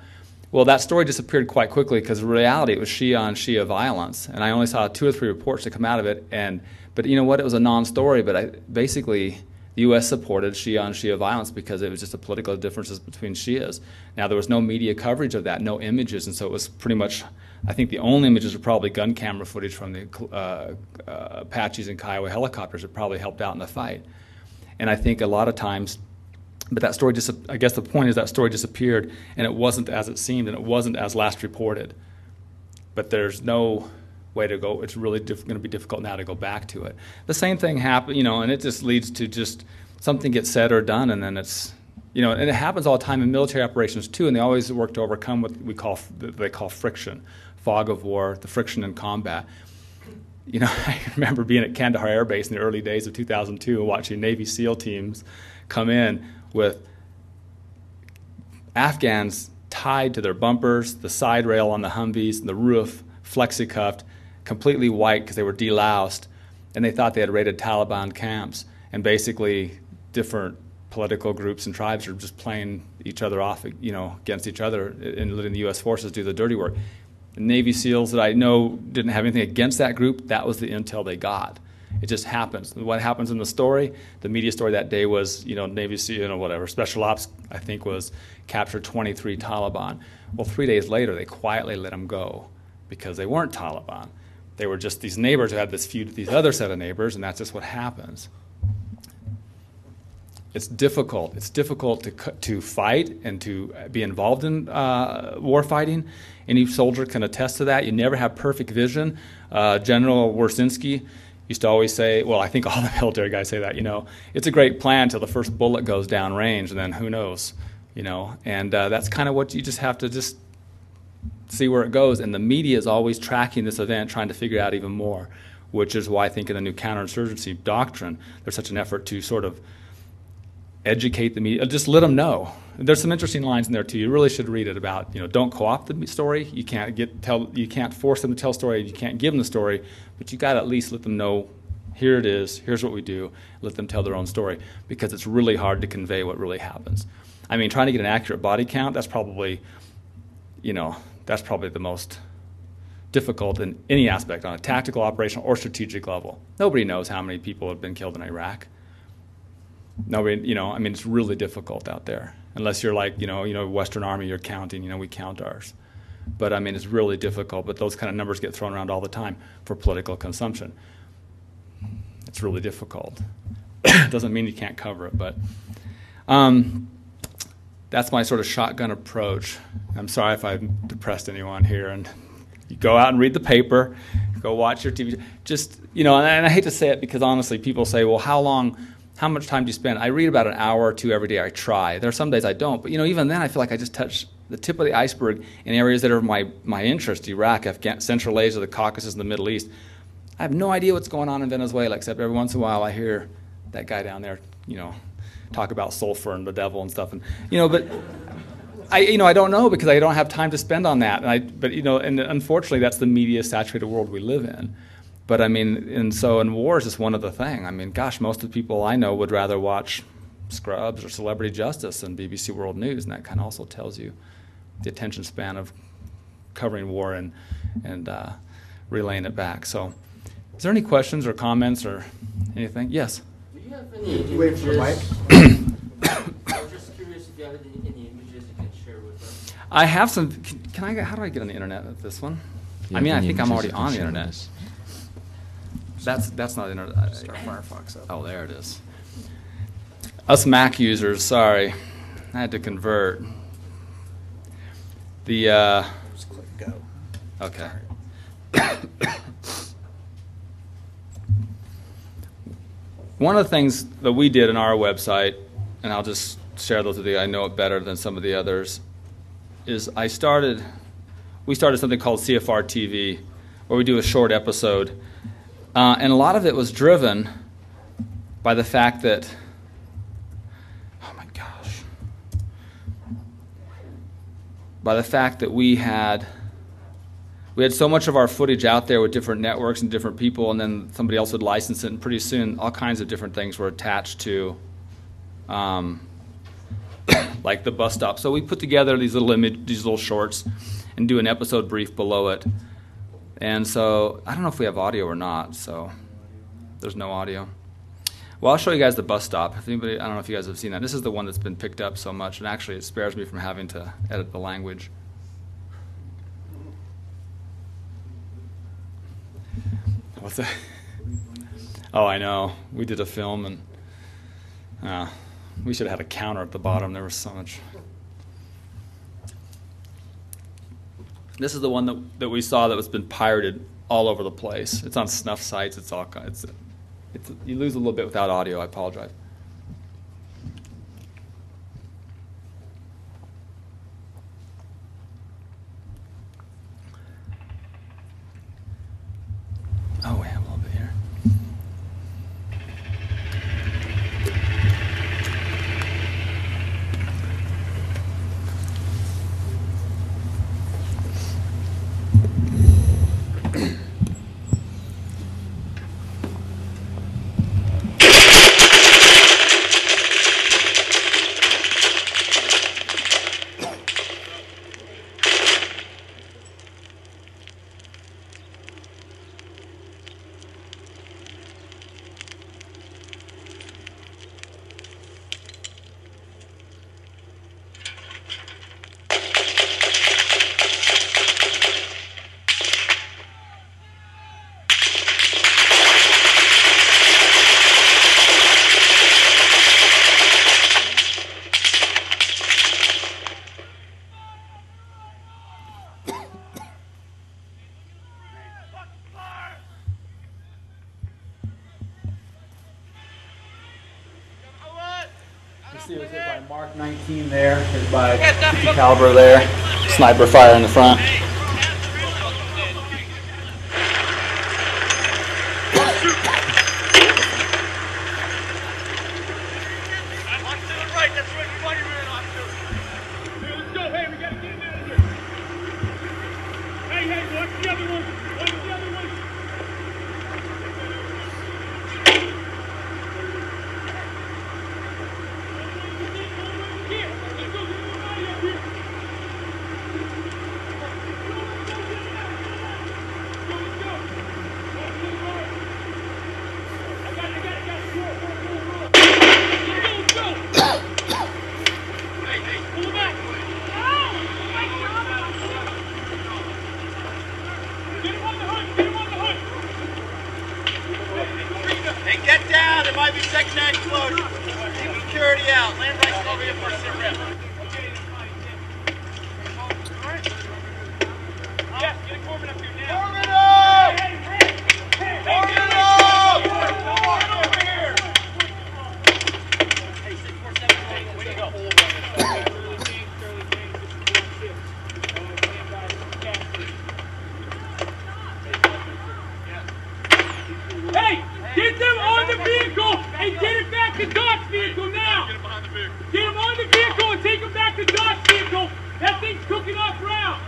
Well, that story disappeared quite quickly because in reality it was Shia on Shia violence. And I only saw 2 or 3 reports that come out of it. But you know what? It was a non-story. But basically, the U.S. supported Shia on Shia violence because it was just the political differences between Shias. Now, there was no media coverage of that, no images. And so it was pretty much, I think the only images were probably gun camera footage from the Apaches and Kiowa helicopters that probably helped out in the fight. And I think a lot of times, but that story I guess the point is that story disappeared, and it wasn't as it seemed, and it wasn't as last reported. But there's no way to go. It's really going to be difficult now to go back to it. The same thing happened, and it just leads to just something gets said or done, and then it's, and it happens all the time in military operations too, and they always work to overcome what they call friction, fog of war, the friction in combat. I remember being at Kandahar Air Base in the early days of 2002 and watching Navy SEAL teams come in with Afghans tied to their bumpers, the side rail on the Humvees, and the roof, flexi-cuffed, completely white because they were deloused, and they thought they had raided Taliban camps. And basically, different political groups and tribes are just playing each other off, against each other, and letting the U.S. forces do the dirty work. The Navy SEALs that I know didn't have anything against that group. That was the intel they got. It just happens. What happens in the story, the media story that day was, Navy SEAL, whatever, Special Ops, I think, was captured 23 Taliban. Well, 3 days later, they quietly let them go because they weren't Taliban. They were just these neighbors who had this feud with these other set of neighbors, and that's just what happens. It's difficult. It's difficult to fight and to be involved in war fighting. Any soldier can attest to that. You never have perfect vision. General Wersinski used to always say, well, I think all the military guys say that, it's a great plan until the first bullet goes down range, and then who knows, And that's kind of what you just have to just see where it goes. And the media is always tracking this event, trying to figure out even more, which is why I think in the new counterinsurgency doctrine, there's such an effort to sort of educate the media, just let them know. There's some interesting lines in there too. You really should read it about, don't co-opt the story. You can't force them to tell a story. You can't give them the story, but you got to at least let them know, here it is. Here's what we do. Let them tell their own story, because it's really hard to convey what really happens. I mean, trying to get an accurate body count, that's probably the most difficult in any aspect on a tactical, operational, or strategic level. Nobody knows how many people have been killed in Iraq. Nobody, it's really difficult out there. Unless you're like, Western Army, you're counting, we count ours. But it's really difficult. But those kind of numbers get thrown around all the time for political consumption. It's really difficult. Doesn't mean you can't cover it, but that's my sort of shotgun approach. I'm sorry if I've depressed anyone here. And you go out and read the paper, go watch your TV. Just, and I hate to say it because honestly, people say, well, how much time do you spend? I read about an hour or two every day. I try. There are some days I don't. But, even then I feel like I just touch the tip of the iceberg in areas that are my interest, Iraq, Afghanistan, Central Asia, the Caucasus, and the Middle East. I have no idea what's going on in Venezuela, except every once in a while I hear that guy down there, talk about sulfur and the devil and stuff. And, but I don't know because I don't have time to spend on that. And unfortunately, that's the media-saturated world we live in. But and so in war is just one other thing. Gosh, most of the people I know would rather watch Scrubs or Celebrity Justice than BBC World News, and that kind of also tells you the attention span of covering war and relaying it back. So, is there any questions or comments or anything? Yes. Do you have any images? Wait for the mic. I was just curious if you have any images you can share with us. I have some. How do I get on the internet with this one? I think I'm already on the internet. That's not internet. Start Firefox up. Oh, there it is. Us Mac users, sorry. I had to convert. Just click go. Okay. One of the things that we did in our website, and I'll just share those with you, I know it better than some of the others, is we started something called CFR TV, where we do a short episode. And a lot of it was driven by the fact that, we had so much of our footage out there with different networks and different people, and then somebody else would license it, and pretty soon all kinds of different things were attached to, like the bus stop. So we put together these little shorts and do an episode brief below it. And so I don't know if we have audio or not, so there's no audio. Well, I'll show you guys the bus stop. I don't know if you guys have seen that. This is the one that's been picked up so much, and actually it spares me from having to edit the language. What's that? Oh, I know. We did a film, and we should have had a counter at the bottom. There was so much. This is the one that we saw that was been pirated all over the place. It's on snuff sites. You lose a little bit without audio. I apologize. Oh, we have a little bit here. You see it was hit by Mark 19 there, hit by 50 caliber there, sniper fire in the front. Get down, there might be secondary explosion. Keep security out. Land right over here for a sit rep. Yes, get Corbin up here now. Corbin up! Corbin up! Over here! Hey, 647, way to go. Hey! Get them on the vehicle and get it back to Doc's vehicle now! Get him behind the vehicle. Get him on the vehicle and take him back to Doc's vehicle! That thing's cooking off round!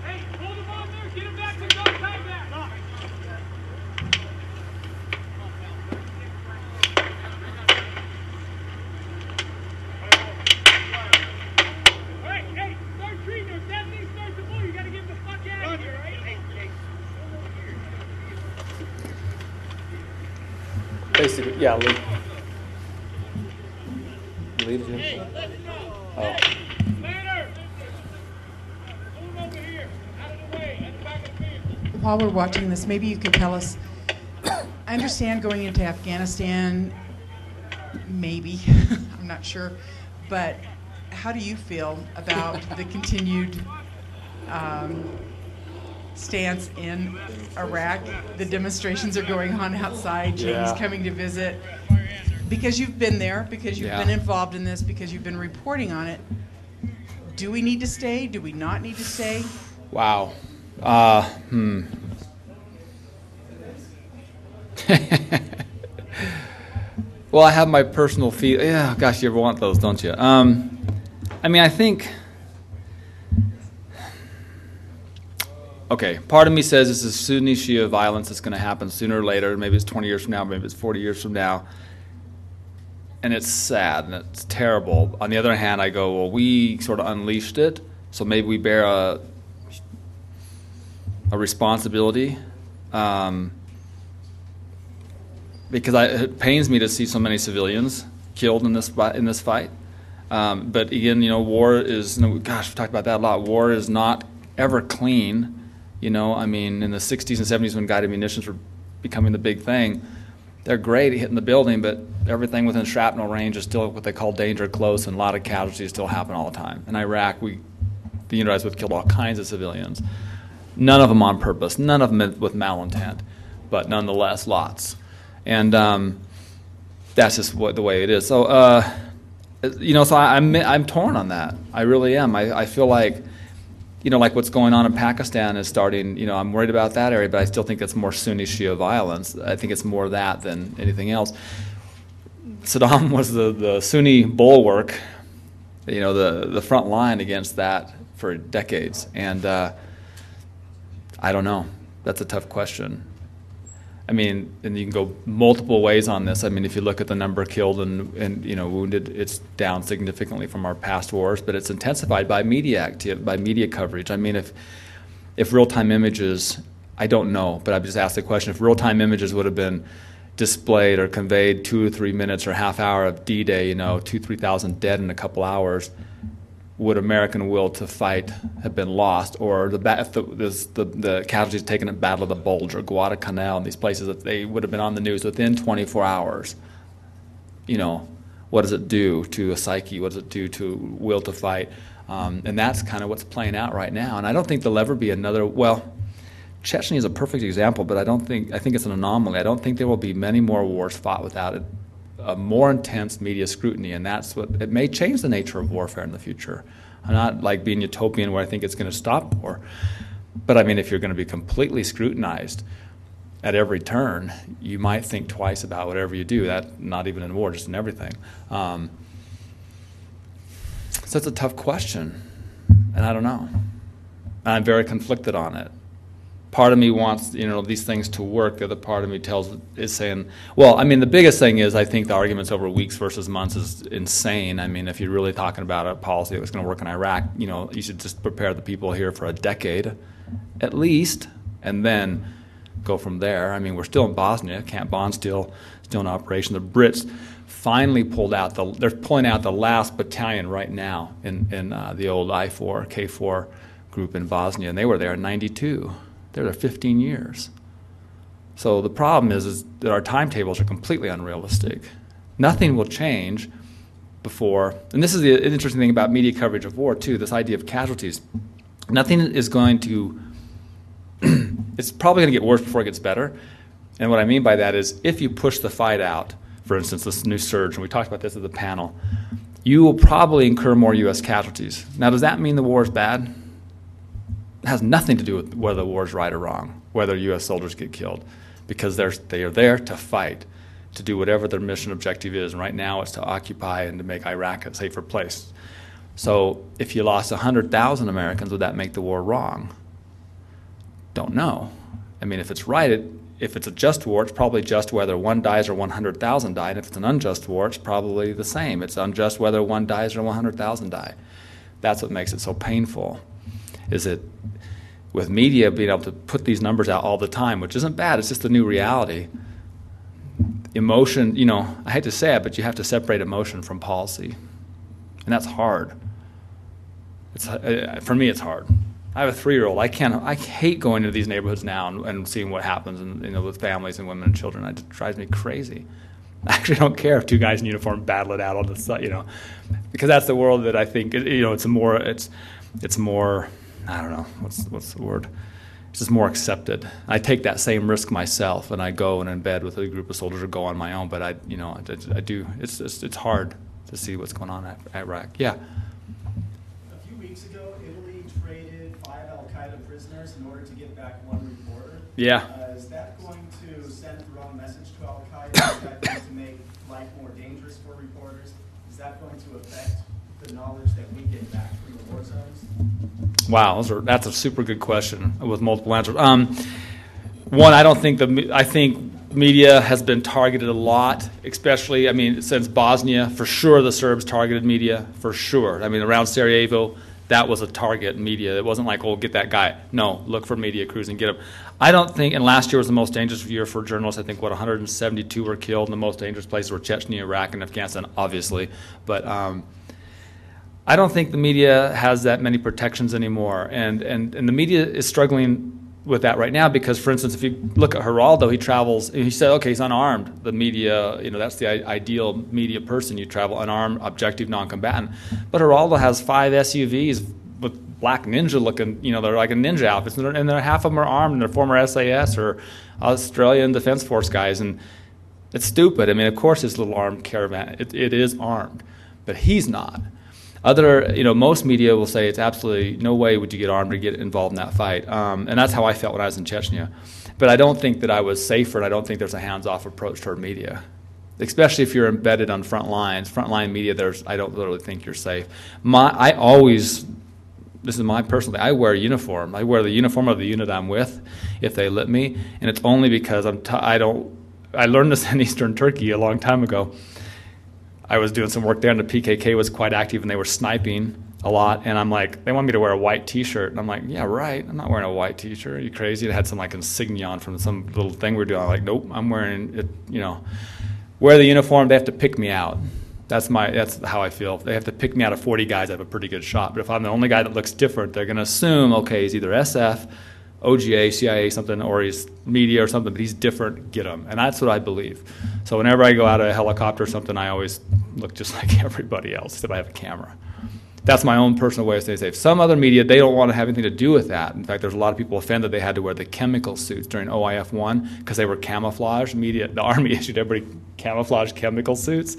Hey, hold him on there, get him back to Doc's highback! Hey, start treating her. If that thing starts to move, you gotta get the fuck out of here, right? Basically, yeah, leave. Leave him. Oh. Ladder! Move over here, out of the way, at the back of the vehicle. While we're watching this, maybe you could tell us, I understand going into Afghanistan, maybe, I'm not sure, but how do you feel about the continued stance in Iraq? The demonstrations are going on outside, James coming to visit. Because you've been there, because you've been involved in this, because you've been reporting on it, do we need to stay? Do we not need to stay? Wow. Well, I have my personal feel. Yeah, gosh, you ever want those, don't you? I mean, I think. Okay, part of me says this is Sunni Shia violence that's going to happen sooner or later. Maybe it's 20 years from now, maybe it's 40 years from now. And it's sad and it's terrible. On the other hand, I go, well, we sort of unleashed it, so maybe we bear a responsibility. Because it pains me to see so many civilians killed in this fight. But again, war is, gosh, we've talked about that a lot. War is not ever clean. I mean, in the 60s and 70s when guided munitions were becoming the big thing, they're great at hitting the building, but everything within shrapnel range is still what they call danger close, and a lot of casualties still happen all the time. In Iraq, the United States killed all kinds of civilians. None of them on purpose, none of them with malintent, but nonetheless, lots. And that's just the way it is. So, so I'm torn on that. I really am. I feel like, like what's going on in Pakistan is starting, I'm worried about that area, but I still think it's more Sunni Shia violence. I think it's more that than anything else. Saddam was the Sunni bulwark, the front line against that for decades. And I don't know. That's a tough question. I mean, and you can go multiple ways on this. I mean, if you look at the number killed and wounded, it's down significantly from our past wars, but it's intensified by media coverage. I mean, if real-time images, I don't know, but I've just asked the question, if real-time images would have been displayed or conveyed 2 or 3 minutes or half hour of D-Day, 2,000-3,000 dead in a couple hours, would American will to fight have been lost, or if the casualties taken at Battle of the Bulge or Guadalcanal and these places, that they would have been on the news within 24 hours. What does it do to a psyche? What does it do to will to fight? And that's kind of what's playing out right now. And I don't think there'll ever be another. Well, Chechnya is a perfect example, but I think it's an anomaly. I don't think there will be many more wars fought without a more intense media scrutiny, and it may change the nature of warfare in the future. I'm not like being utopian where I think it's going to stop war, but I mean, if you're going to be completely scrutinized at every turn, you might think twice about whatever you do. That not even in war, just in everything. So it's a tough question, and I don't know. I'm very conflicted on it. Part of me wants, these things to work. The other part of me is saying, well, I mean, the biggest thing is I think the arguments over weeks versus months is insane. I mean, if you're really talking about a policy that was going to work in Iraq, you should just prepare the people here for a decade at least, and then go from there. I mean, we're still in Bosnia. Camp Bond's still in operation. The Brits finally they're pulling out the last battalion right now in the old I-4, K4 group in Bosnia, and they were there in 92. They're there 15 years. So the problem is that our timetables are completely unrealistic. Nothing will change before, and this is the interesting thing about media coverage of war too, this idea of casualties. Nothing is going to, it's probably going to get worse before it gets better. And what I mean by that is if you push the fight out, for instance, this new surge, and we talked about this at the panel, you will probably incur more U.S. casualties. Now, does that mean the war is bad? It has nothing to do with whether the war is right or wrong, whether U.S. soldiers get killed, because they are there to fight, to do whatever their mission objective is. And right now it's to occupy and to make Iraq a safer place. So if you lost 100,000 Americans, would that make the war wrong? Don't know. I mean, if it's right, if it's a just war, it's probably just whether one dies or 100,000 die. And if it's an unjust war, it's probably the same. It's unjust whether one dies or 100,000 die. That's what makes it so painful, is that with media being able to put these numbers out all the time, which isn't bad, it's just a new reality. Emotion, I hate to say it, but you have to separate emotion from policy. And that's hard. For me, it's hard. I have a 3-year-old. I hate going into these neighborhoods now and seeing what happens with families and women and children. It just drives me crazy. I actually don't care if 2 guys in uniform battle it out on the side, because that's the world that I think, it's more, I don't know, what's the word? It's just more accepted. I take that same risk myself, and I go and in bed with a group of soldiers or go on my own, but I do. It's hard to see what's going on at Iraq. Yeah. A few weeks ago, Italy traded 5 al-Qaeda prisoners in order to get back 1 reporter. Yeah. Is that going to send the wrong message to al-Qaeda? Is that going to make life more dangerous for reporters? Is that going to affect the knowledge that we get back from the war zones? Wow, that's a super good question with multiple answers. One, I think media has been targeted a lot, especially, since Bosnia, for sure the Serbs targeted media, for sure. Around Sarajevo, that was a target media. It wasn't like, get that guy. No, look for media crews and get him. I don't think, and last year was the most dangerous year for journalists. I think, 172 were killed, and the most dangerous places were Chechnya, Iraq, and Afghanistan, obviously. But I don't think the media has that many protections anymore, and the media is struggling with that right now because, for instance, if you look at Geraldo, he travels, he said, okay, he's unarmed. The media, that's the ideal media person. You travel unarmed, objective, non-combatant. But Geraldo has 5 SUVs with black ninja looking, they're like a ninja outfits, and half of them are armed, and they're former SAS or Australian Defense Force guys, and it's stupid. Of course his little armed caravan, it is armed, but he's not. Most media will say it's absolutely no way would you get armed to get involved in that fight. And that's how I felt when I was in Chechnya. But I don't think that I was safer, and I don't think there's a hands-off approach toward media. Especially if you're embedded on front lines. Frontline media, I don't literally think you're safe. This is my personal thing, I wear a uniform. I wear the uniform of the unit I'm with, if they let me. And it's only because I learned this in Eastern Turkey a long time ago. I was doing some work there, and the PKK was quite active, and they were sniping a lot. And I'm like, they want me to wear a white T-shirt. And I'm like, yeah, right. I'm not wearing a white T-shirt. Are you crazy? It had some insignia on from some little thing we were doing. I'm like, nope, I'm wearing it. Wear the uniform. They have to pick me out. That's how I feel. If they have to pick me out of 40 guys, I have a pretty good shot. But if I'm the only guy that looks different, they're going to assume, okay, he's either SF, OGA, CIA, something, or he's media or something, but he's different, get him. And that's what I believe. So whenever I go out of a helicopter or something, I always look just like everybody else, except I have a camera. That's my own personal way of staying safe. Some other media, they don't want to have anything to do with that. In fact, there's a lot of people offended they had to wear the chemical suits during OIF-1 because they were camouflage. The Army issued everybody camouflage chemical suits.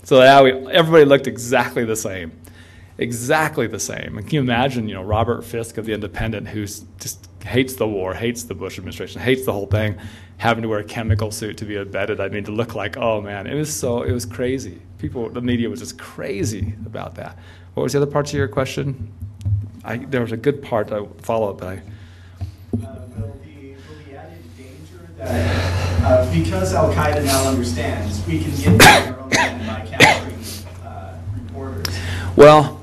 So now everybody looked exactly the same. Exactly the same. And can you imagine, Robert Fisk of The Independent, who just hates the war, hates the Bush administration, hates the whole thing, having to wear a chemical suit to be embedded. I mean, to look like, oh man, it was crazy. The media was just crazy about that. What was the other parts of your question? There was a good part I follow up, but will the added danger that because Al Qaeda now understands we can get their own land by capturing reporters? Well,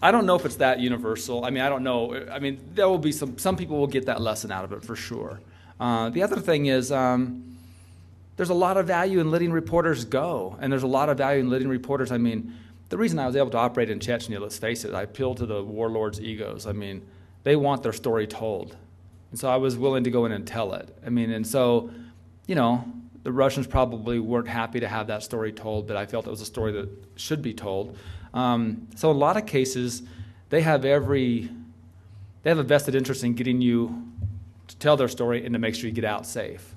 I don't know if it's that universal. I mean, I don't know. I mean, there will be some people will get that lesson out of it for sure. The other thing is there's a lot of value in letting reporters go, and there's a lot of value in letting reporters, I mean, the reason I was able to operate in Chechnya, let's face it, I appealed to the warlords' egos. I mean, they want their story told. And so I was willing to go in and tell it. I mean, and so, the Russians probably weren't happy to have that story told, but I felt it was a story that should be told. So in a lot of cases, they have a vested interest in getting you to tell their story and to make sure you get out safe.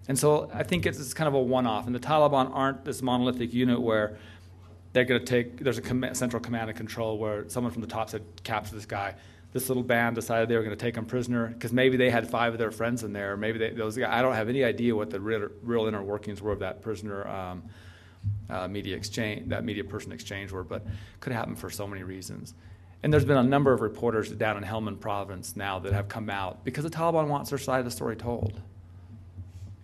And so I think it's kind of a one-off. And the Taliban aren't this monolithic unit where they're going to there's a central command and control where someone from the top said, capture this guy. This little band decided they were going to take him prisoner because maybe they had 5 of their friends in there. Maybe those guys, I don't have any idea what the real inner workings were of that prisoner media exchange, that media person exchange were, but could happen for so many reasons. And there's been a number of reporters down in Helmand province now that have come out because the Taliban wants their side of the story told.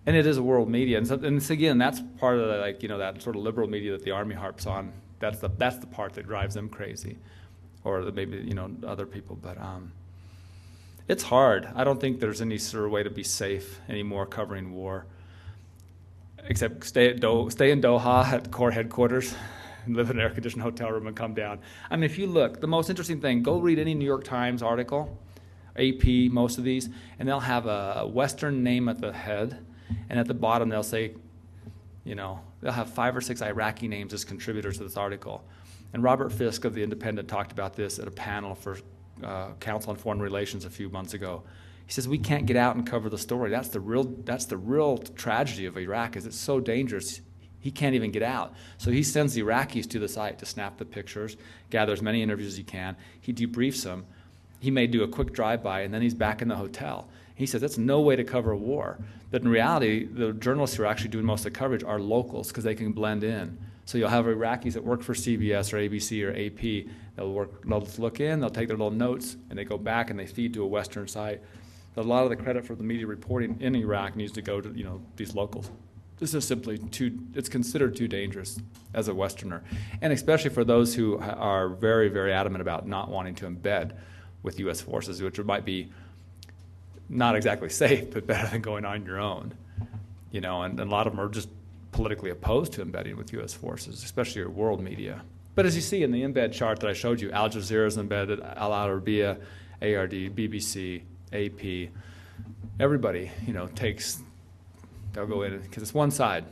And it is a world media, and so again, that's part of that sort of liberal media that the Army harps on. That's the part that drives them crazy, or maybe other people. But it's hard. I don't think there's any sort of way to be safe anymore covering war, except stay in Doha at Corps headquarters, and live in an air-conditioned hotel room and come down. I mean, if you look, the most interesting thing, go read any New York Times article, AP, most of these, and they'll have a Western name at the head. And at the bottom, they'll say, they'll have 5 or 6 Iraqi names as contributors to this article. And Robert Fisk of The Independent talked about this at a panel for Council on Foreign Relations a few months ago. He says, we can't get out and cover the story. That's the real tragedy of Iraq, is it's so dangerous. He can't even get out. So he sends the Iraqis to the site to snap the pictures, gather as many interviews as he can. He debriefs them. He may do a quick drive-by, and then he's back in the hotel. He says that's no way to cover a war. But in reality, the journalists who are actually doing most of the coverage are locals because they can blend in. So you'll have Iraqis that work for CBS or ABC or AP. They'll just look in, they'll take their little notes, and they go back and they feed to a Western site. A lot of the credit for the media reporting in Iraq needs to go to these locals. This is simply it's considered too dangerous as a Westerner. And especially for those who are very, very adamant about not wanting to embed with U.S. forces, which might be not exactly safe, but better than going on your own. And a lot of them are just politically opposed to embedding with U.S. forces, especially your world media. But as you see in the embed chart that I showed you, Al Jazeera is embedded, Al Arabiya, ARD, BBC, AP, everybody, they'll go in because it's one side.